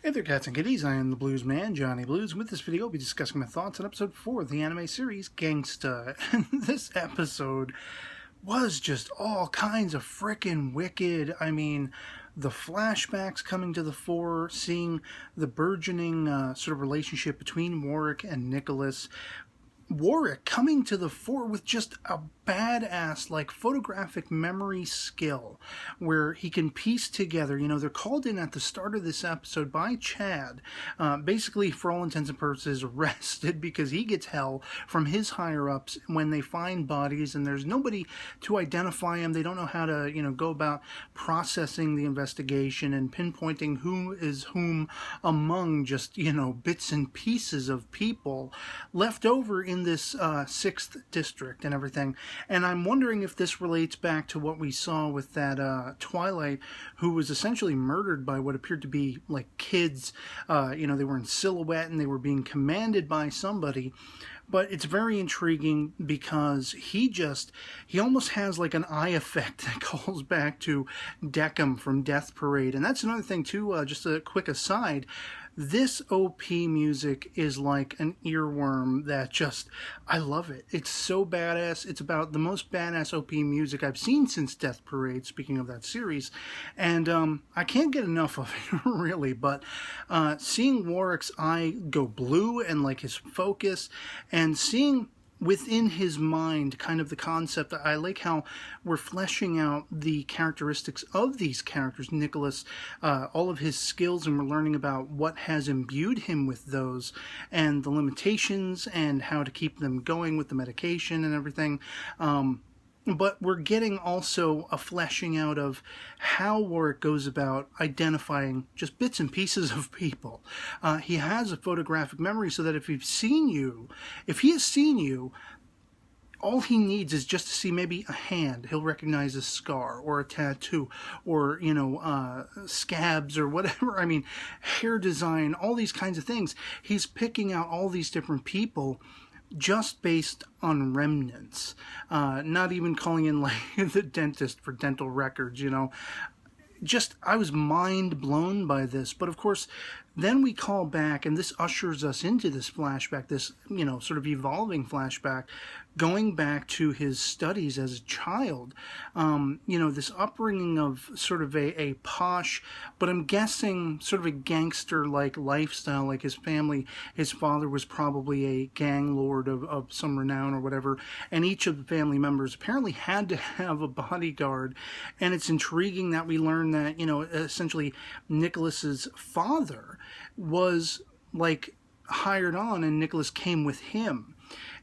Hey there, cats and kitties. I am the Blues Man, Johnny Blues. With this video, I'll be discussing my thoughts on episode 4 of the anime series, Gangsta. And this episode was just all kinds of frickin' wicked. I mean, the flashbacks coming to the fore, seeing the burgeoning sort of relationship between Warwick and Nicholas. Warwick coming to the fore with just a badass, like, photographic memory skill where he can piece together, you know, they're called in at the start of this episode by Chad, basically, for all intents and purposes, arrested because he gets hell from his higher-ups when they find bodies and there's nobody to identify them. They don't know how to, you know, go about processing the investigation and pinpointing who is whom among just, you know, bits and pieces of people left over in this 6th district and everything. And I'm wondering if this relates back to what we saw with that Twilight, who was essentially murdered by what appeared to be like kids. You know, they were in silhouette and they were being commanded by somebody. But it's very intriguing because he almost has like an eye effect that calls back to Deckham from Death Parade. And that's another thing too, just a quick aside. This OP music is like an earworm that just, I love it. It's so badass. It's about the most badass OP music I've seen since Death Parade, speaking of that series. And I can't get enough of it, really. But seeing Warwick's eye go blue and like his focus, and seeing within his mind kind of the concept. I like how we're fleshing out the characteristics of these characters, Nicholas, all of his skills, and we're learning about what has imbued him with those and the limitations and how to keep them going with the medication and everything. But we're getting also a fleshing out of how Warwick goes about identifying just bits and pieces of people. He has a photographic memory so that if he has seen you, all he needs is just to see maybe a hand. He'll recognize a scar or a tattoo or, you know, scabs or whatever. I mean, hair design, all these kinds of things. He's picking out all these different people just based on remnants, not even calling in like the dentist for dental records, you know. Just, I was mind blown by this. But of course, then we call back, and this ushers us into this flashback, this, you know, sort of evolving flashback, going back to his studies as a child. You know, this upbringing of sort of a posh, but I'm guessing sort of a gangster-like lifestyle, like his family. His father was probably a gang lord of some renown or whatever, and each of the family members apparently had to have a bodyguard. And it's intriguing that we learn that, you know, essentially Nicholas's father was like hired on and Nicholas came with him.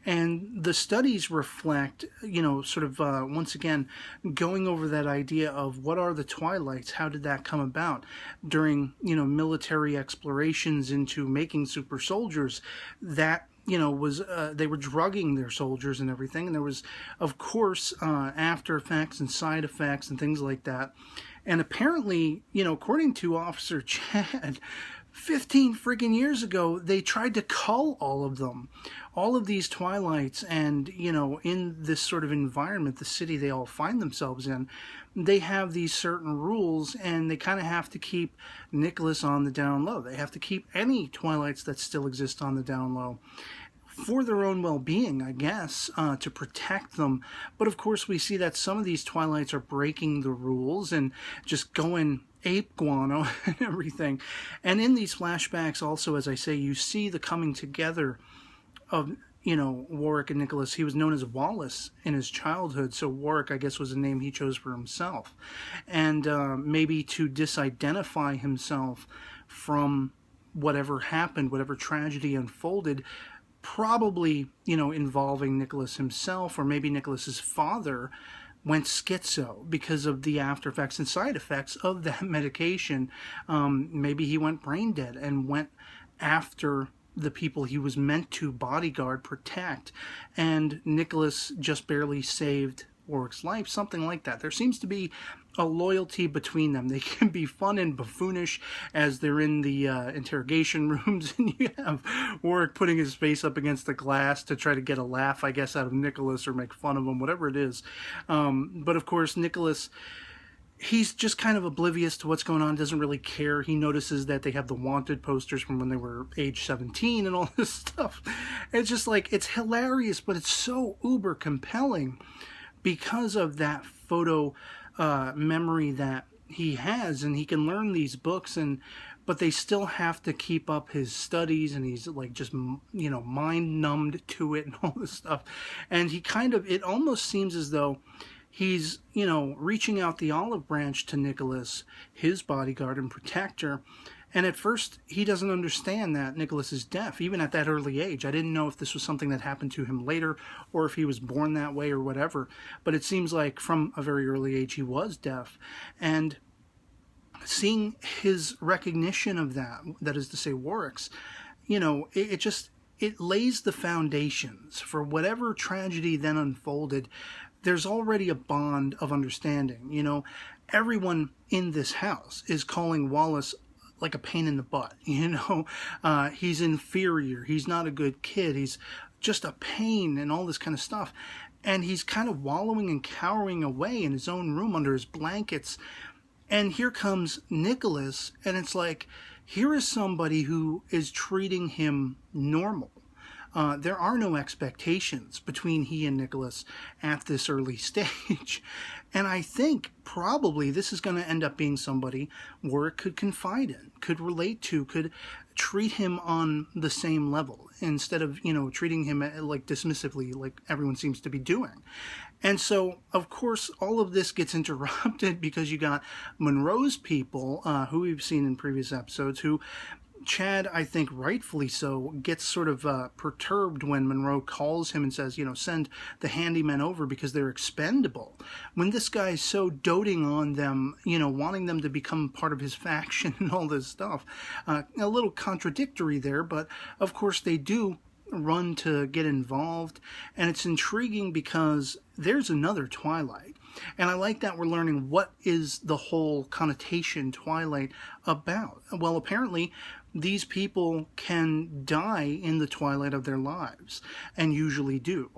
And the studies reflect, you know, sort of, once again, going over that idea of what are the Twilights, how did that come about during, you know, military explorations into making super soldiers. That, you know, was, they were drugging their soldiers and everything. And there was, of course, after effects and side effects and things like that. And apparently, you know, according to Officer Chad, 15 friggin' years ago, they tried to cull all of them, all of these Twilights, and, you know, in this sort of environment, the city they all find themselves in, they have these certain rules, and they kind of have to keep Nicholas on the down low. They have to keep any Twilights that still exist on the down low for their own well-being, I guess, to protect them. But of course, we see that some of these Twilights are breaking the rules and just going ape guano and everything. And in these flashbacks also, as I say, you see the coming together of, you know, Warwick and Nicholas. He was known as Wallace in his childhood, so Warwick, I guess, was a name he chose for himself. And maybe to disidentify himself from whatever happened, whatever tragedy unfolded, probably, you know, involving Nicholas himself, or maybe Nicholas's father went schizo because of the after effects and side effects of that medication. Maybe he went brain dead and went after the people he was meant to bodyguard, protect, and Nicholas just barely saved Warwick's life, something like that. There seems to be a loyalty between them. They can be fun and buffoonish as they're in the interrogation rooms, and you have Warwick putting his face up against the glass to try to get a laugh, I guess, out of Nicholas or make fun of him, whatever it is. But of course, Nicholas he's just kind of oblivious to what's going on, doesn't really care. He notices that they have the wanted posters from when they were age 17 and all this stuff. It's just like, it's hilarious, but it's so uber compelling because of that photo memory that he has, and he can learn these books, but they still have to keep up his studies, and he's like just, you know, mind numbed to it and all this stuff. And he kind of, it almost seems as though he's, you know, reaching out the olive branch to Nicholas, his bodyguard and protector. And at first, he doesn't understand that Nicholas is deaf, even at that early age. I didn't know if this was something that happened to him later or if he was born that way or whatever. But it seems like from a very early age, he was deaf. And seeing his recognition of that, that is to say Warwick's, you know, it lays the foundations for whatever tragedy then unfolded. There's already a bond of understanding. You know, everyone in this house is calling Wallace like a pain in the butt, you know. He's inferior, he's not a good kid, he's just a pain and all this kind of stuff. And he's kind of wallowing and cowering away in his own room under his blankets. And here comes Nicholas, and it's like, here is somebody who is treating him normal. There are no expectations between he and Nicholas at this early stage. And I think probably this is going to end up being somebody Warwick could confide in, could relate to, could treat him on the same level instead of, you know, treating him like dismissively like everyone seems to be doing. And so, of course, all of this gets interrupted because you got Monroe's people, who we've seen in previous episodes, who Chad, I think rightfully so, gets sort of perturbed when Monroe calls him and says, you know, send the handymen over because they're expendable. When this guy is so doting on them, you know, wanting them to become part of his faction and all this stuff. A little contradictory there, but of course they do run to get involved. And it's intriguing because there's another Twilight. And I like that we're learning what is the whole connotation Twilight about. Well, apparently these people can die in the twilight of their lives, and usually do,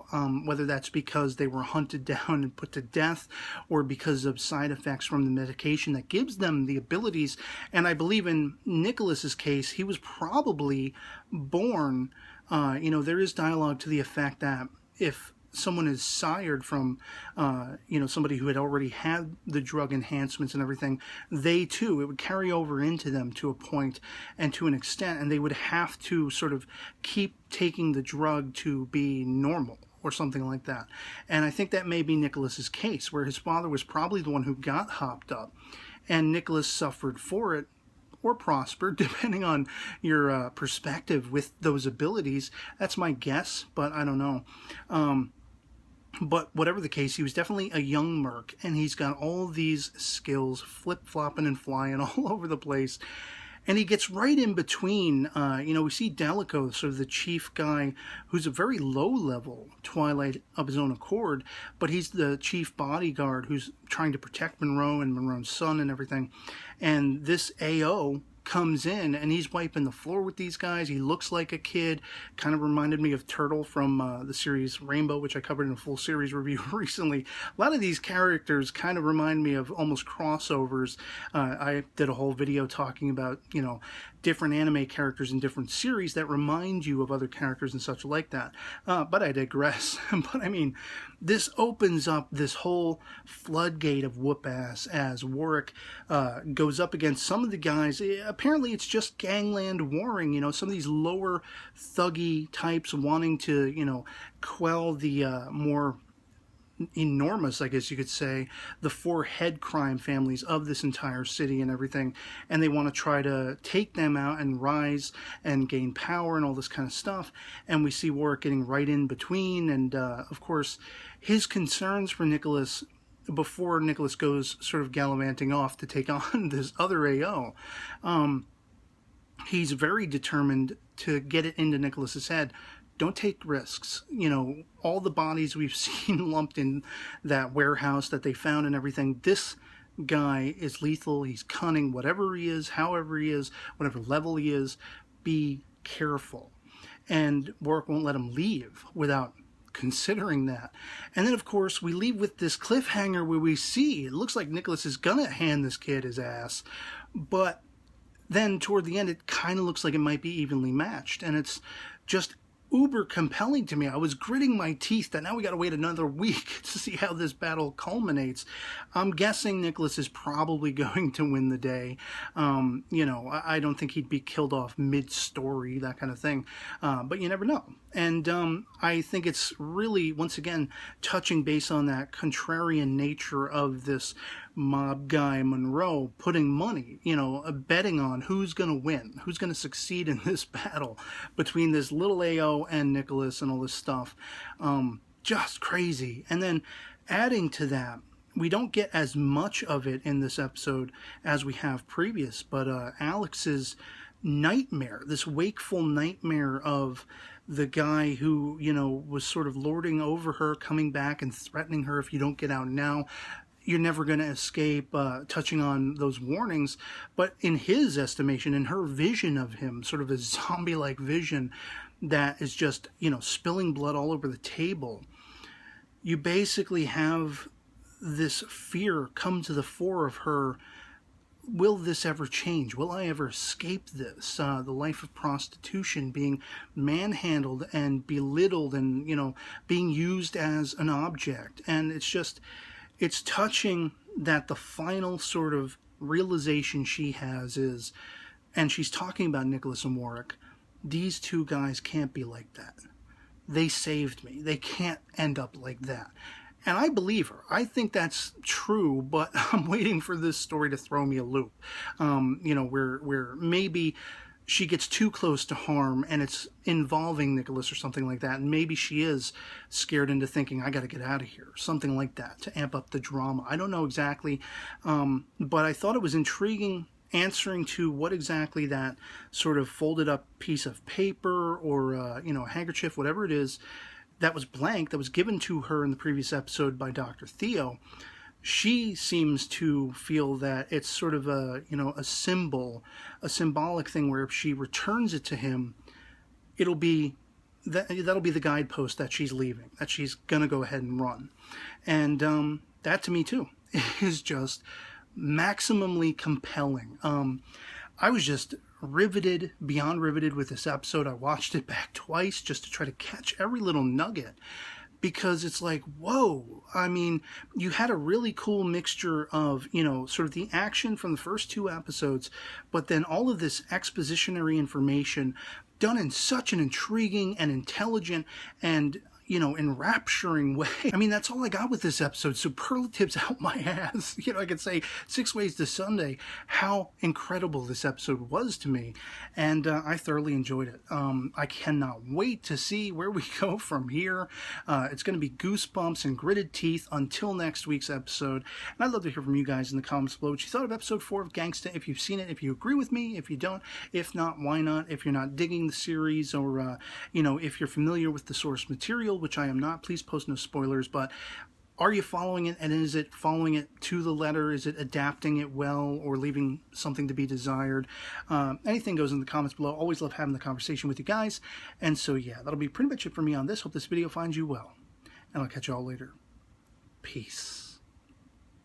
whether that's because they were hunted down and put to death, or because of side effects from the medication that gives them the abilities. And I believe in Nicholas's case, he was probably born, you know, there is dialogue to the effect that if someone is sired from, you know, somebody who had already had the drug enhancements and everything, they too, it would carry over into them to a point and to an extent, and they would have to sort of keep taking the drug to be normal or something like that. And I think that may be Nicholas's case, where his father was probably the one who got hopped up, and Nicholas suffered for it, or prospered, depending on your perspective with those abilities. That's my guess, but I don't know. But whatever the case, he was definitely a young merc, and he's got all these skills flip-flopping and flying all over the place. And he gets right in between, you know, we see Delico, sort of the chief guy, who's a very low-level Twilight of his own accord, but he's the chief bodyguard who's trying to protect Monroe and Monroe's son and everything. And this AO comes in, and he's wiping the floor with these guys. He looks like a kid, kind of reminded me of Turtle from the series Rainbow, which I covered in a full series review recently. A lot of these characters kind of remind me of almost crossovers. I did a whole video talking about, you know, different anime characters in different series that remind you of other characters and such like that. But I digress. But I mean, this opens up this whole floodgate of whoop-ass as Warwick goes up against some of the guys. Apparently it's just gangland warring, you know, some of these lower thuggy types wanting to, you know, quell the more enormous, I guess you could say, the four head crime families of this entire city and everything, and they want to try to take them out and rise and gain power and all this kind of stuff. And we see Warwick getting right in between, and of course his concerns for Nicholas before Nicholas goes sort of gallivanting off to take on this other AO. He's very determined to get it into Nicholas's head. Don't take risks. You know, all the bodies we've seen lumped in that warehouse that they found and everything, this guy is lethal. He's cunning. Whatever he is, however he is, whatever level he is, be careful. And Warwick won't let him leave without considering that. And then, of course, we leave with this cliffhanger where we see, it looks like Nicholas is gonna hand this kid his ass, but then toward the end, it kind of looks like it might be evenly matched. And it's just uber compelling to me. I was gritting my teeth that now we got to wait another week to see how this battle culminates. I'm guessing Nicholas is probably going to win the day. You know, I don't think he'd be killed off mid-story, that kind of thing. But you never know. And I think it's really, once again, touching base on that contrarian nature of this mob guy Monroe putting money, you know, betting on who's going to win, who's going to succeed in this battle between this little AO and Nicholas and all this stuff. Just crazy. And then adding to that, we don't get as much of it in this episode as we have previous, but Alex's nightmare, this wakeful nightmare of the guy who, you know, was sort of lording over her, coming back and threatening her, if you don't get out now, you're never going to escape, touching on those warnings. But in his estimation, in her vision of him, sort of a zombie-like vision that is just, you know, spilling blood all over the table, you basically have this fear come to the fore of her. Will this ever change? Will I ever escape this? The life of prostitution, being manhandled and belittled and, you know, being used as an object. And it's just, it's touching that the final sort of realization she has is, and she's talking about Nicholas and Warwick, these two guys can't be like that. They saved me. They can't end up like that. And I believe her. I think that's true, but I'm waiting for this story to throw me a loop. You know, where maybe she gets too close to harm and it's involving Nicholas or something like that. And maybe she is scared into thinking, I got to get out of here. Something like that to amp up the drama. I don't know exactly. But I thought it was intriguing answering to what exactly that sort of folded up piece of paper or, you know, a handkerchief, whatever it is, that was blank, that was given to her in the previous episode by Dr. Theo. She seems to feel that it's sort of a, you know, a symbol, a symbolic thing where if she returns it to him, it'll be, that'll be the guidepost that she's leaving, that she's going to go ahead and run. And that to me too is just maximally compelling. I was just riveted, beyond riveted with this episode. I watched it back twice just to try to catch every little nugget, because it's like, whoa. I mean, you had a really cool mixture of, you know, sort of the action from the first two episodes, but then all of this expositionary information done in such an intriguing and intelligent and, you know, enrapturing way. I mean, that's all I got with this episode. Superlatives out my ass. You know, I could say 6 ways to Sunday how incredible this episode was to me. And I thoroughly enjoyed it. I cannot wait to see where we go from here. It's going to be goosebumps and gritted teeth until next week's episode. And I'd love to hear from you guys in the comments below what you thought of episode 4 of Gangsta. If you've seen it, if you agree with me, if you don't, if not, why not? If you're not digging the series, or, you know, if you're familiar with the source material, which I am not, please post no spoilers, but are you following it, and is it following it to the letter? Is it adapting it well or leaving something to be desired? Anything goes in the comments below. Always love having the conversation with you guys. And so yeah, that'll be pretty much it for me on this. Hope this video finds you well, and I'll catch you all later. Peace.